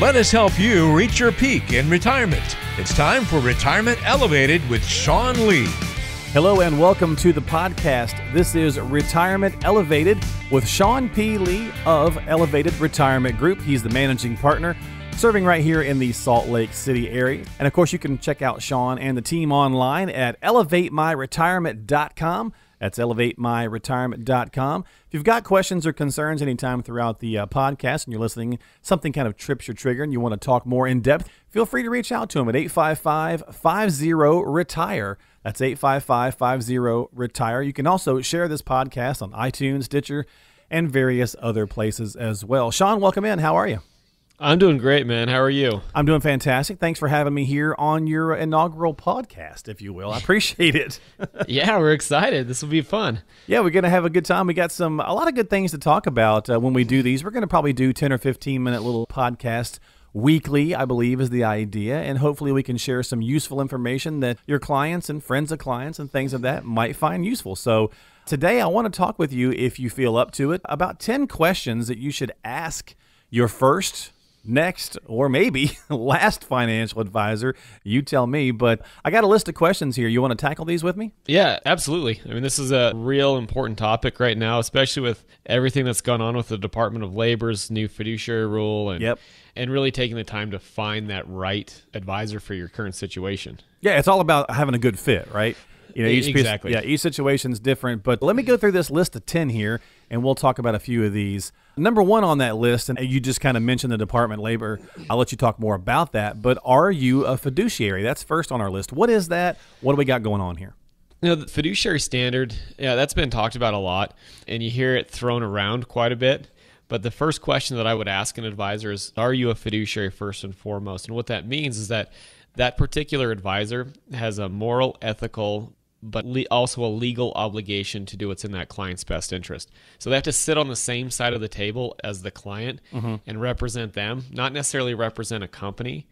Let us help you reach your peak in retirement. It's time for Retirement Elevated with Sean Lee. Hello and welcome to the podcast. This is Retirement Elevated with Sean P. Lee of Elevated Retirement Group. He's the managing partner serving right here in the Salt Lake City area. And of course, you can check out Sean and the team online at elevatemyretirement.com. That's elevatemyretirement.com. If you've got questions or concerns anytime throughout the podcast and you're listening, something kind of trips your trigger and you want to talk more in depth, feel free to reach out to him at 855-50-RETIRE. That's 855-50-RETIRE. You can also share this podcast on iTunes, Stitcher, and various other places as well. Sean, welcome in. How are you? I'm doing great, man. How are you? I'm doing fantastic. Thanks for having me here on your inaugural podcast, if you will. I appreciate it. Yeah, we're excited. This will be fun. Yeah, we're going to have a good time. We got a lot of good things to talk about when we do these. We're going to probably do 10 or 15-minute little podcast weekly, I believe, is the idea. And hopefully we can share some useful information that your clients and friends of clients and things of that might find useful. So today I want to talk with you, if you feel up to it, about 10 questions that you should ask your first, next, or maybe last financial advisor. You tell me, but I got a list of questions here. You want to tackle these with me? Yeah, absolutely. I mean, this is a real important topic right now, especially with everything that's gone on with the Department of Labor's new fiduciary rule and really taking the time to find that right advisor for your current situation. Yeah, it's all about having a good fit, right? You know, Exactly. Each situation's different, but let me go through this list of 10 here, and we'll talk about a few of these. Number one on that list, and you just kind of mentioned the Department of Labor. I'll let you talk more about that, but are you a fiduciary? That's first on our list. What is that? What do we got going on here? You know, the fiduciary standard, that's been talked about a lot, and you hear it thrown around quite a bit. But the first question that I would ask an advisor is, are you a fiduciary first and foremost? And what that means is that particular advisor has a moral, ethical, but also a legal obligation to do what's in that client's best interest. So they have to sit on the same side of the table as the client and represent them, not necessarily represent a company.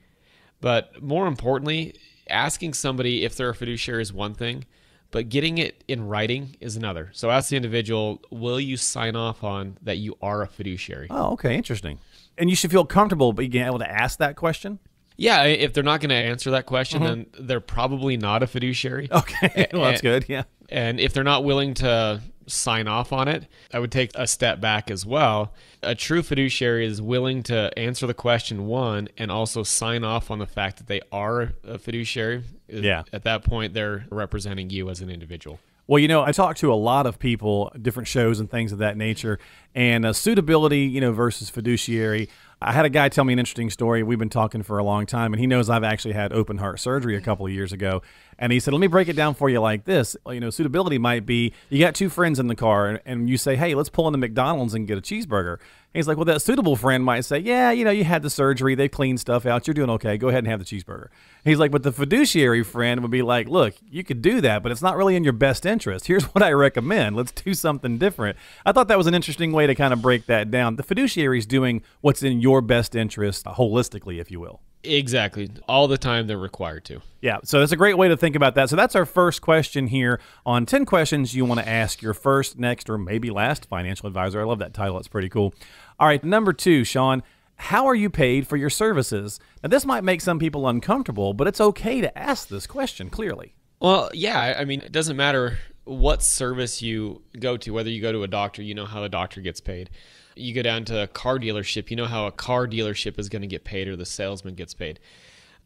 But more importantly, asking somebody if they're a fiduciary is one thing, but getting it in writing is another. So ask the individual, will you sign off on that you are a fiduciary? Oh, okay, interesting. And you should feel comfortable being able to ask that question? Yeah, if they're not going to answer that question, then they're probably not a fiduciary. Okay, well, that's good, yeah. And if they're not willing to sign off on it, I would take a step back as well. A true fiduciary is willing to answer the question, one, and also sign off on the fact that they are a fiduciary. Yeah. At that point, they're representing you as an individual. Well, you know, I talk to a lot of people, different shows and things of that nature, and suitability, versus fiduciary. I had a guy tell me an interesting story. We've been talking for a long time, and he knows I've actually had open heart surgery a couple of years ago. And he said, let me break it down for you like this. Suitability might be, you got two friends in the car, and you say, hey, let's pull into McDonald's and get a cheeseburger. And he's like, well, that suitable friend might say, yeah, you had the surgery. They cleaned stuff out. You're doing okay. Go ahead and have the cheeseburger. And he's like, but the fiduciary friend would be like, look, you could do that, but it's not really in your best interest. Here's what I recommend. Let's do something different. I thought that was an interesting way to kind of break that down. The fiduciary is doing what's in your best interest holistically, if you will. Exactly. All the time they're required to. Yeah, so that's a great way to think about that. So that's our first question here on 10 questions you want to ask your first, next, or maybe last financial advisor. I love that title. It's pretty cool. All right, number 2, Sean, how are you paid for your services? Now, this might make some people uncomfortable, but it's okay to ask this question clearly. Well, yeah, I mean, it doesn't matter what service you go to, whether you go to a doctor, you know how a doctor gets paid. You go down to a car dealership, you know how a car dealership is going to get paid or the salesman gets paid.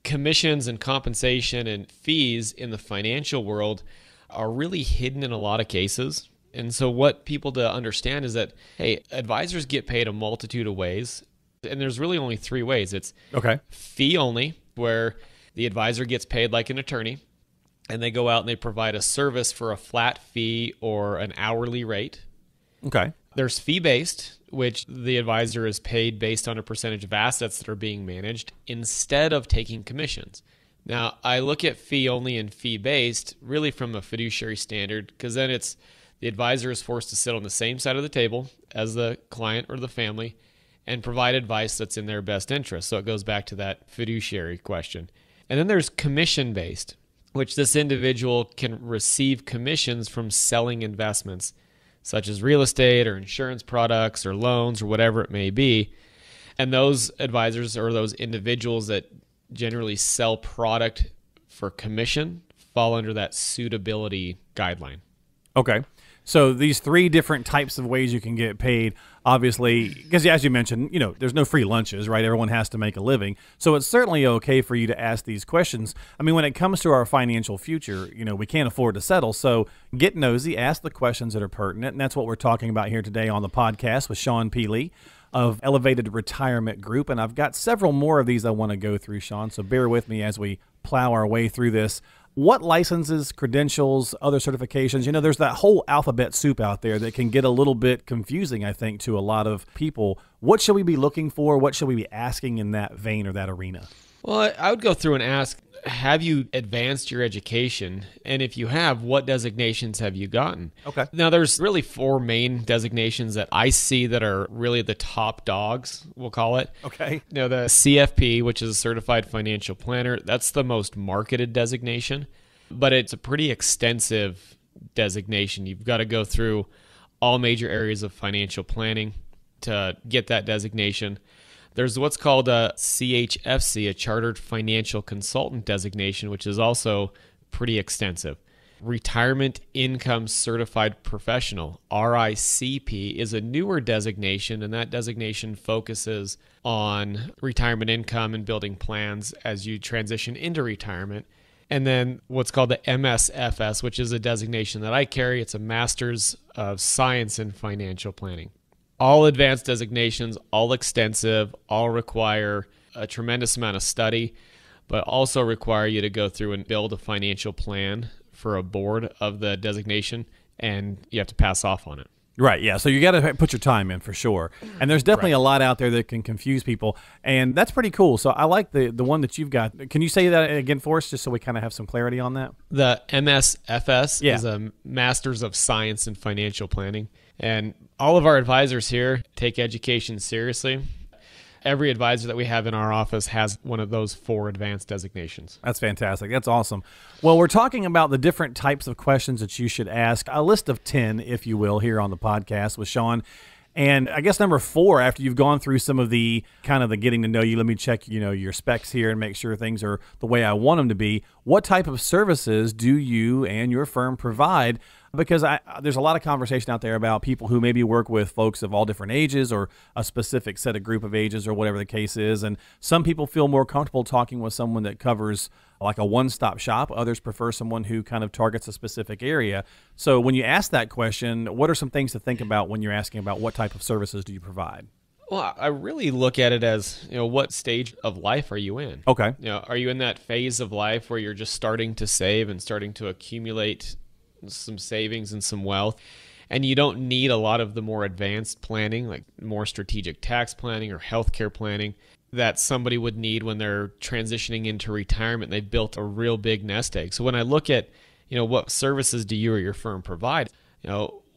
Commissions and compensation and fees in the financial world are really hidden in a lot of cases. And so what people to understand is that, hey, advisors get paid a multitude of ways. And there's really only 3 ways. It's fee only, where the advisor gets paid like an attorney, and they go out and they provide a service for a flat fee or an hourly rate. Okay. There's fee-based, which the advisor is paid based on a percentage of assets that are being managed instead of taking commissions. Now, I look at fee-only and fee-based really from a fiduciary standard, because then it's the advisor is forced to sit on the same side of the table as the client or the family and provide advice that's in their best interest. So it goes back to that fiduciary question. And then there's commission-based, which this individual can receive commissions from selling investments, such as real estate or insurance products or loans or whatever it may be. And those advisors or those individuals that generally sell product for commission fall under that suitability guideline. Okay. So these three different types of ways you can get paid, obviously, because as you mentioned, there's no free lunches, right? Everyone has to make a living. So it's certainly okay for you to ask these questions. I mean, when it comes to our financial future, we can't afford to settle. So get nosy, ask the questions that are pertinent. And that's what we're talking about here today on the podcast with Sean P. Lee of Elevated Retirement Group. And I've got several more of these I want to go through, Sean. So bear with me as we plow our way through this. What licenses, credentials, other certifications? There's that whole alphabet soup out there that can get a little bit confusing, I think, to a lot of people. What should we be looking for? What should we be asking in that vein or that arena? Well, I would go through and ask, have you advanced your education? And if you have, what designations have you gotten? Okay. Now, there's really 4 main designations that I see that are really the top dogs, we'll call it. Okay. The CFP, which is a Certified Financial Planner, that's the most marketed designation, but it's a pretty extensive designation. You've got to go through all major areas of financial planning to get that designation. There's what's called a CHFC, a Chartered Financial Consultant designation, which is also pretty extensive. Retirement Income Certified Professional, RICP, is a newer designation, and that designation focuses on retirement income and building plans as you transition into retirement. And then what's called the MSFS, which is a designation that I carry. It's a Master's of Science in Financial Planning. All advanced designations, all extensive, all require a tremendous amount of study, but also require you to go through and build a financial plan for a board of the designation, and you have to pass off on it. Right, yeah. So you got to put your time in for sure. And there's definitely a lot out there that can confuse people, and that's pretty cool. So I like the one that you've got. Can you say that again for us just so we kind of have some clarity on that? The MSFS is a Masters of Science in Financial Planning. And all of our advisors here take education seriously. Every advisor that we have in our office has one of those 4 advanced designations. That's fantastic. That's awesome. Well, we're talking about the different types of questions that you should ask, a list of 10, if you will, here on the podcast with Sean. And I guess number 4, after you've gone through some of the kind of the getting to know you, let me check, your specs here and make sure things are the way I want them to be. What type of services do you and your firm provide? Because there's a lot of conversation out there about people who maybe work with folks of all different ages or a specific set of group of ages or whatever the case is. And some people feel more comfortable talking with someone that covers like a one-stop shop. Others prefer someone who kind of targets a specific area. So when you ask that question, what are some things to think about when you're asking about what type of services do you provide? Well, I really look at it as, what stage of life are you in? Okay. Are you in that phase of life where you're just starting to save and starting to accumulate some savings and some wealth, and you don't need a lot of the more advanced planning, like more strategic tax planning or healthcare planning that somebody would need when they're transitioning into retirement? They've built a real big nest egg. So when I look at, what services do you or your firm provide,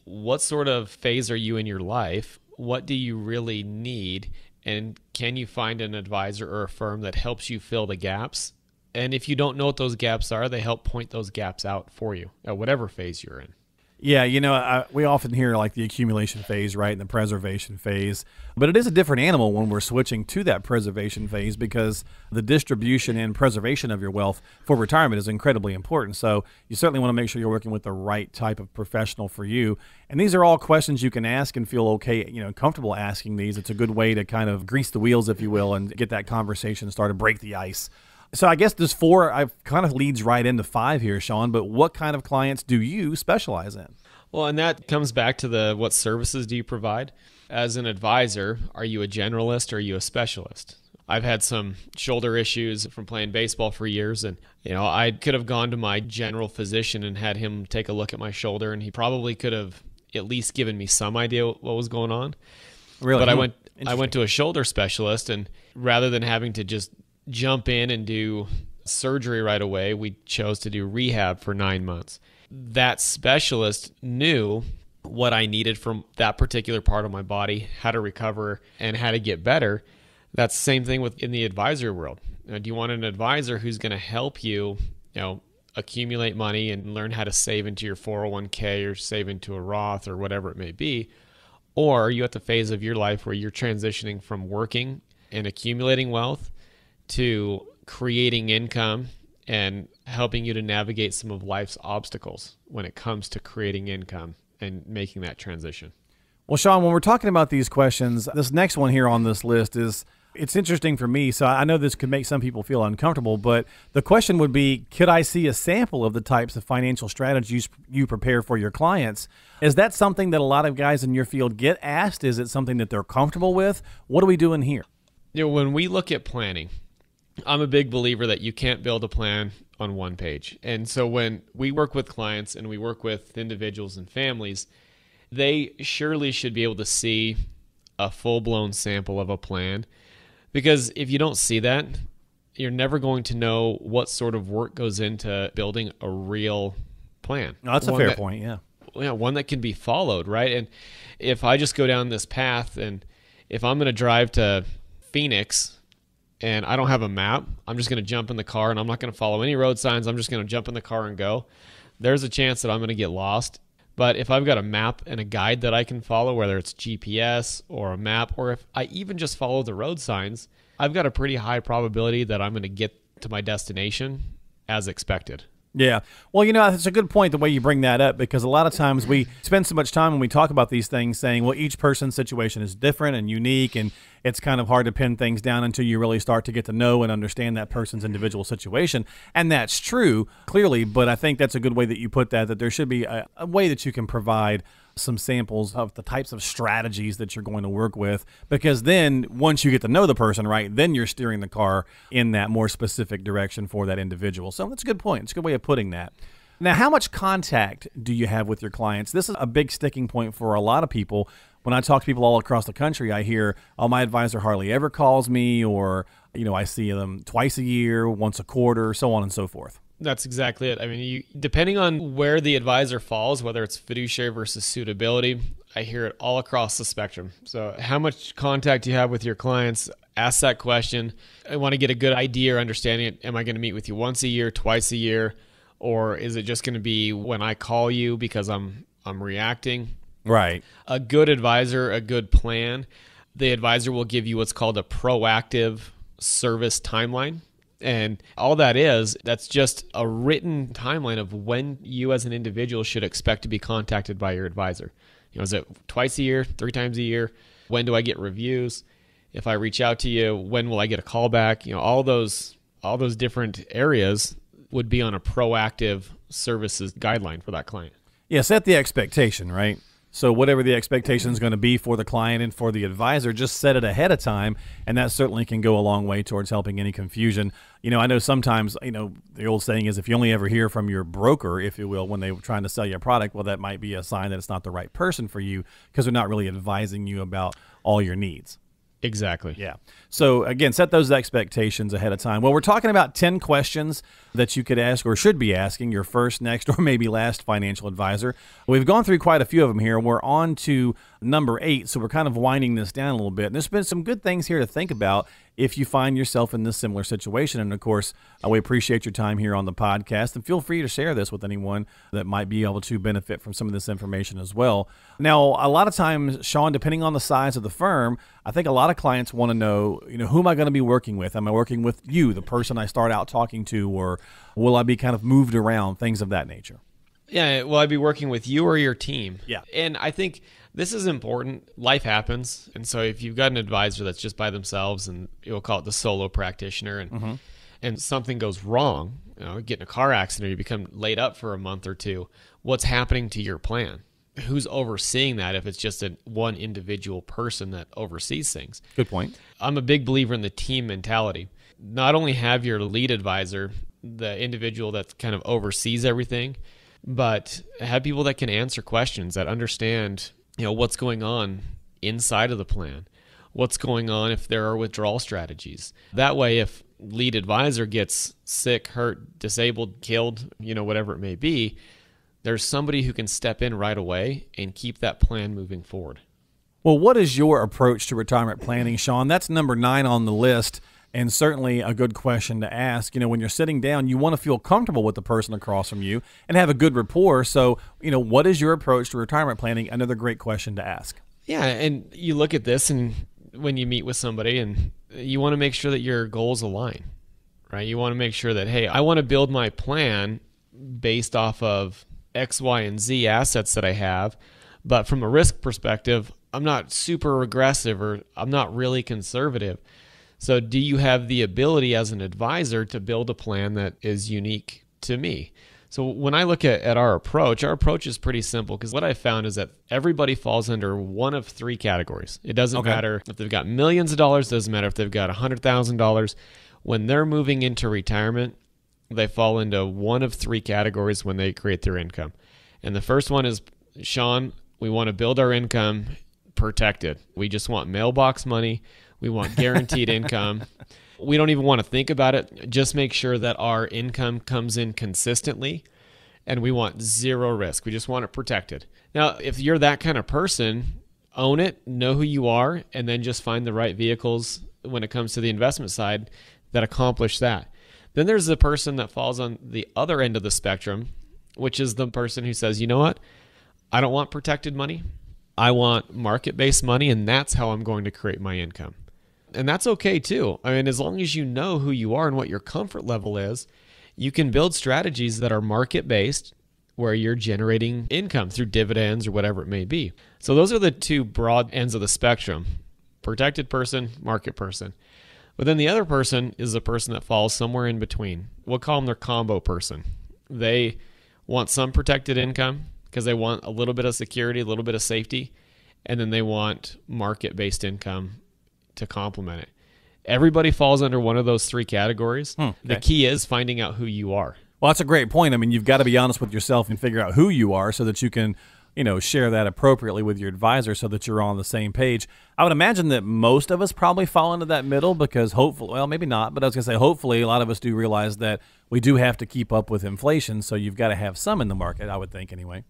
what sort of phase are you in your life? What do you really need? And can you find an advisor or a firm that helps you fill the gaps? And if you don't know what those gaps are, they help point those gaps out for you at whatever phase you're in. Yeah, we often hear like the accumulation phase, right, and the preservation phase. But it is a different animal when we're switching to that preservation phase because the distribution and preservation of your wealth for retirement is incredibly important. So you certainly want to make sure you're working with the right type of professional for you. And these are all questions you can ask and feel okay, comfortable asking these. It's a good way to kind of grease the wheels, if you will, and get that conversation started, break the ice. So I guess this 4 kind of leads right into 5 here, Sean, but what kind of clients do you specialize in? Well, and that comes back to what services do you provide? As an advisor, are you a generalist or are you a specialist? I've had some shoulder issues from playing baseball for years, and I could have gone to my general physician and had him take a look at my shoulder, and he probably could have at least given me some idea what was going on. Really? But I went to a shoulder specialist, and rather than having to just jump in and do surgery right away, we chose to do rehab for 9 months. That specialist knew what I needed from that particular part of my body, how to recover, and how to get better. That's the same thing in the advisory world. Do you want an advisor who's going to help you, accumulate money and learn how to save into your 401k or save into a Roth or whatever it may be? Or are you at the phase of your life where you're transitioning from working and accumulating wealth to creating income and helping you to navigate some of life's obstacles when it comes to creating income and making that transition? Well, Sean, when we're talking about these questions, this next one here on this list it's interesting for me. So I know this could make some people feel uncomfortable, but the question would be, could I see a sample of the types of financial strategies you prepare for your clients? Is that something that a lot of guys in your field get asked? Is it something that they're comfortable with? What are we doing here? When we look at planning, I'm a big believer that you can't build a plan on one page. And so when we work with clients and we work with individuals and families, they surely should be able to see a full-blown sample of a plan. Because if you don't see that, you're never going to know what sort of work goes into building a real plan. No, that's a fair point, yeah. Yeah, one that can be followed, right? And if I just go down this path, and if I'm going to drive to Phoenix and I don't have a map, I'm just going to jump in the car and I'm not going to follow any road signs. I'm just going to jump in the car and go. There's a chance that I'm going to get lost. But if I've got a map and a guide that I can follow, whether it's GPS or a map, or if I even just follow the road signs, I've got a pretty high probability that I'm going to get to my destination as expected. Yeah. Well, it's a good point the way you bring that up, because a lot of times we spend so much time when we talk about these things saying, well, each person's situation is different and unique, and it's kind of hard to pin things down until you really start to get to know and understand that person's individual situation. And that's true, clearly, but I think that's a good way that you put that there should be a way that you can provide some samples of the types of strategies that you're going to work with, because then once you get to know the person, right, then you're steering the car in that more specific direction for that individual. So that's a good point. It's a good way of putting that. Now, how much contact do you have with your clients? This is a big sticking point for a lot of people. When I talk to people all across the country, I hear, oh, my advisor hardly ever calls me, or, I see them twice a year, once a quarter, so on and so forth. That's exactly it. I mean, depending on where the advisor falls, whether it's fiduciary versus suitability, I hear it all across the spectrum. So how much contact you have with your clients, ask that question. I want to get a good idea or understanding. Am I going to meet with you once a year, twice a year, or is it just going to be when I call you because I'm reacting? Right. A good advisor, a good plan, the advisor will give you what's called a proactive service timeline. And all that's just a written timeline of when you as an individual should expect to be contacted by your advisor. Is it twice a year, 3 times a year? When do I get reviews? If I reach out to you, when will I get a call back? All those different areas would be on a proactive services guideline for that client. Yeah, set the expectation, right? So whatever the expectation is going to be for the client and for the advisor, just set it ahead of time, and that certainly can go a long way towards helping any confusion. I know sometimes, the old saying is if you only ever hear from your broker, if you will, when they're trying to sell you a product, well, that might be a sign that it's not the right person for you because they're not really advising you about all your needs. Exactly. Yeah. So again, set those expectations ahead of time. Well, we're talking about 10 questions that you could ask or should be asking your first, next, or maybe last financial advisor. We've gone through quite a few of them here. We're on to number 8, so we're kind of winding this down a little bit. And there's been some good things here to think about if you find yourself in this similar situation. And of course, we appreciate your time here on the podcast, and feel free to share this with anyone that might be able to benefit from some of this information as well. Now, a lot of times, Sean, depending on the size of the firm, I think a lot of clients want to know, who am I going to be working with? Am I working with you, the person I start out talking to, or will I be kind of moved around, things of that nature? Yeah, will I be working with you or your team? Yeah. And I think this is important. Life happens. And so if you've got an advisor that's just by themselves, and you'll call it the solo practitioner, and something goes wrong, get in a car accident, or you become laid up for a month or two, what's happening to your plan? Who's overseeing that if it's just one individual person that oversees things? Good point. I'm a big believer in the team mentality. Not only have your lead advisor, the individual that kind of oversees everything, but have people that can answer questions, that understand what's going on inside of the plan, what's going on if there are withdrawal strategies. That way, if lead advisor gets sick, hurt, disabled, killed, whatever it may be, there's somebody who can step in right away and keep that plan moving forward. Well, what is your approach to retirement planning, Sean? That's number 9 on the list, and certainly a good question to ask. When you're sitting down, you want to feel comfortable with the person across from you and have a good rapport. So, what is your approach to retirement planning? Another great question to ask. Yeah, and you look at this, and when you meet with somebody, and you want to make sure that your goals align, right? You want to make sure that, hey, I want to build my plan based off of X, Y, and Z assets that I have, but from a risk perspective, I'm not super aggressive or I'm not really conservative. So do you have the ability as an advisor to build a plan that is unique to me? So when I look at our approach is pretty simple, because what I found is that everybody falls under one of three categories. It doesn't matter if they've got millions of dollars, doesn't matter if they've got $100,000. When they're moving into retirement, they fall into one of three categories when they create their income. And the first one is, Sean, we want to build our income protected. We just want mailbox money. We want guaranteed income. We don't even want to think about it. Just make sure that our income comes in consistently, and we want zero risk. We just want it protected. Now, if you're that kind of person, own it, know who you are, and then just find the right vehicles when it comes to the investment side that accomplish that. Then there's the person that falls on the other end of the spectrum, which is the person who says, you know what? I don't want protected money. I want market-based money, and that's how I'm going to create my income. And that's okay too. I mean, as long as you know who you are and what your comfort level is, you can build strategies that are market-based where you're generating income through dividends or whatever it may be. So those are the two broad ends of the spectrum: protected person, market person. But then the other person is the person that falls somewhere in between. We'll call them their combo person. They want some protected income because they want a little bit of security, a little bit of safety, and then they want market-based income to complement it. Everybody falls under one of those three categories. Okay. The key is finding out who you are. Well, that's a great point. I mean, you've got to be honest with yourself and figure out who you are so that you can, share that appropriately with your advisor so that you're on the same page. I would imagine that most of us probably fall into that middle because hopefully, well, maybe not, but I was going to say hopefully a lot of us do realize that we do have to keep up with inflation, so you've got to have some in the market, I would think anyway.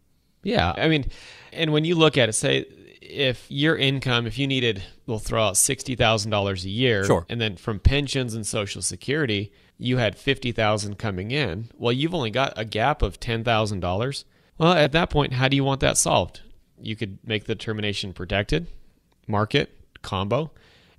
Yeah, I mean, and when you look at it, say if your income, if you needed, we'll throw out $60,000 a year, sure, and then from pensions and Social Security, you had $50,000 coming in. Well, you've only got a gap of $10,000. Well, at that point, how do you want that solved? You could make the determination protected, market, combo,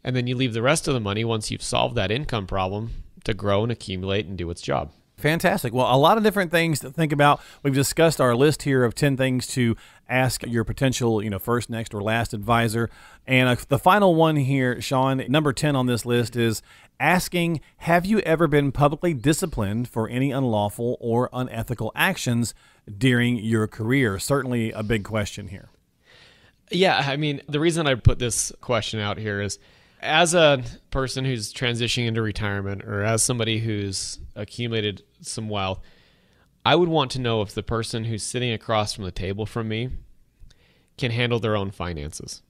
and then you leave the rest of the money once you've solved that income problem to grow and accumulate and do its job. Fantastic. Well, a lot of different things to think about. We've discussed our list here of 10 things to ask your potential, first, next, or last advisor. And the final one here, Sean, number 10 on this list is asking, have you ever been publicly disciplined for any unlawful or unethical actions during your career? Certainly a big question here. Yeah, I mean, the reason I put this question out here is, as a person who's transitioning into retirement or as somebody who's accumulated some wealth, I would want to know if the person who's sitting across from the table from me can handle their own finances.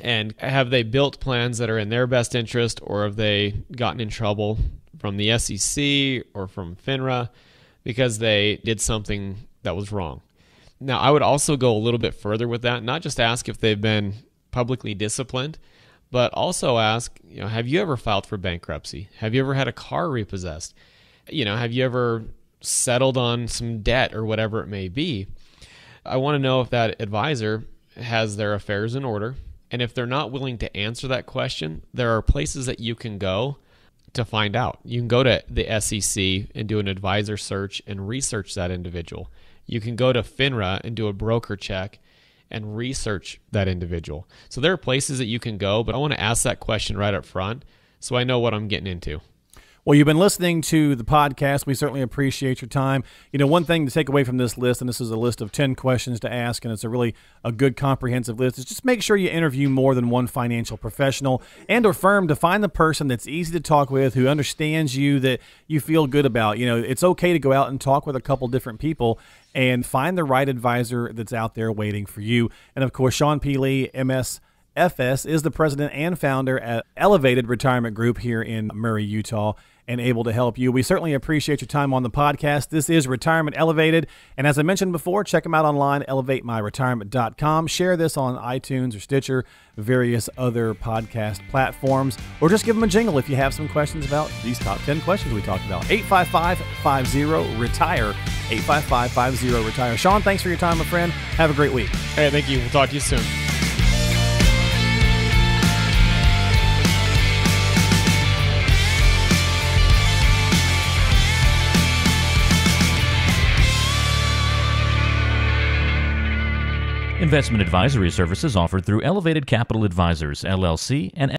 And have they built plans that are in their best interest, or have they gotten in trouble from the SEC or from FINRA because they did something that was wrong? Now, I would also go a little bit further with that, not just ask if they've been publicly disciplined, but also ask, have you ever filed for bankruptcy? Have you ever had a car repossessed? Have you ever settled on some debt or whatever it may be? I want to know if that advisor has their affairs in order. And if they're not willing to answer that question, there are places that you can go to find out. You can go to the SEC and do an advisor search and research that individual. You can go to FINRA and do a broker check and research that individual. So there are places that you can go, but I want to ask that question right up front so I know what I'm getting into. Well, you've been listening to the podcast. We certainly appreciate your time. One thing to take away from this list, and this is a list of 10 questions to ask, and it's a good comprehensive list, is just make sure you interview more than one financial professional and or firm to find the person that's easy to talk with, who understands you, that you feel good about. It's okay to go out and talk with a couple different people and find the right advisor that's out there waiting for you. And of course, Sean P. Lee, MSFS, is the president and founder at Elevated Retirement Group here in Murray, Utah, and able to help you. We certainly appreciate your time on the podcast. This is Retirement Elevated. And as I mentioned before, check them out online, elevatemyretirement.com. Share this on iTunes or Stitcher, various other podcast platforms, or just give them a jingle if you have some questions about these top 10 questions we talked about. 855-50-RETIRE, 855-50-RETIRE. Sean, thanks for your time, my friend. Have a great week. Hey, thank you. We'll talk to you soon. Investment advisory services offered through Elevated Capital Advisors, LLC, and